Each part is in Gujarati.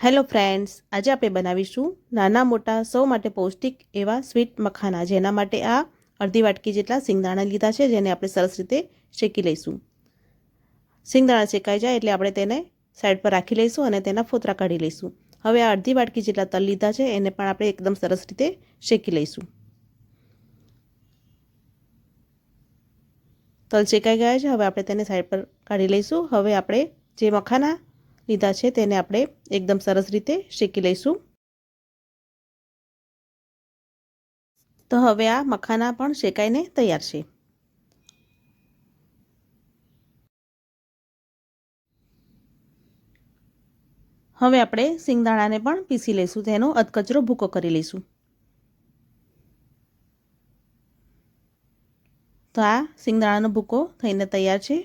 હેલો ફ્રેન્ડ્સ, આજે આપણે બનાવીશું નાના મોટા સૌ માટે પૌષ્ટિક એવા સ્વીટ મખાના, જેના માટે આ અડધી વાટકી જેટલા સિંગદાણા લીધા છે, જેને આપણે સરસ રીતે શેકી લઈશું। સિંગદાણા શેકાઈ જાય એટલે આપણે તેને સાઈડ પર રાખી લઈશું અને તેના ફોતરા કાઢી લઈશું। હવે આ અડધી વાટકી જેટલા તલ લીધા છે, એને પણ આપણે એકદમ સરસ રીતે શેકી લઈશું। તલ શેકાઈ ગયા છે, હવે આપણે તેને સાઈડ પર કાઢી લઈશું। હવે આપણે જે મખાના લીધા છે તેને આપણે એકદમ સરસ રીતે શેકી લઈશું। તો હવે આ મખાના પણ શેકાઈને તૈયાર છે। હવે આપણે સિંગદાણાને પણ પીસી લઈશું, તેનો અધકચરો ભૂકો કરી લઈશું। તો આ સિંગદાણાનો ભૂકો થઈને તૈયાર છે।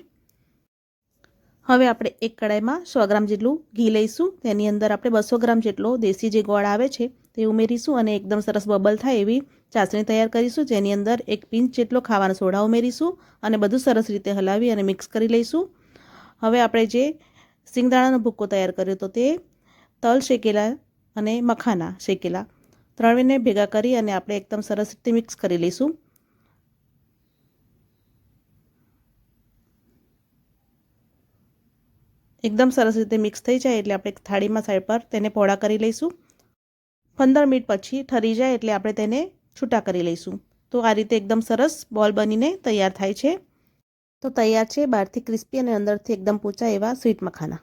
હવે આપણે એક કડાઈમાં 100 ગ્રામ જેટલું ઘી લઈશું। તેની અંદર આપણે 200 ગ્રામ જેટલો દેશી જે ગોળ આવે છે તે ઉમેરીશું અને એકદમ સરસ બબલ થાય એવી ચાસણી તૈયાર કરીશું, જેની અંદર 1 પિંચ જેટલો ખાવાનો સોડા ઉમેરીશું અને બધું સરસ રીતે હલાવી અને મિક્સ કરી લઈશું। હવે આપણે જે સિંગદાણાનો ભૂકો તૈયાર કર્યો હતો તે તલ શેકેલા અને મખાના શેકેલા ત્રણેયને ભેગા કરી અને આપણે એકદમ સરસ રીતે મિક્સ કરી લઈશું। એકદમ સરસ રીતે મિક્સ થઈ જાય એટલે આપણે થાળીમાં સાઈડ પર તેને પોળા કરી લઈશું। 15 મિનિટ પછી ઠરી જાય એટલે આપણે તેને છૂટા કરી લઈશું। તો આ રીતે એકદમ સરસ બોલ બનીને તૈયાર થાય છે। તો તૈયાર છે બહારથી ક્રિસ્પી અને અંદરથી એકદમ પોચા એવા સ્વીટ મખાના।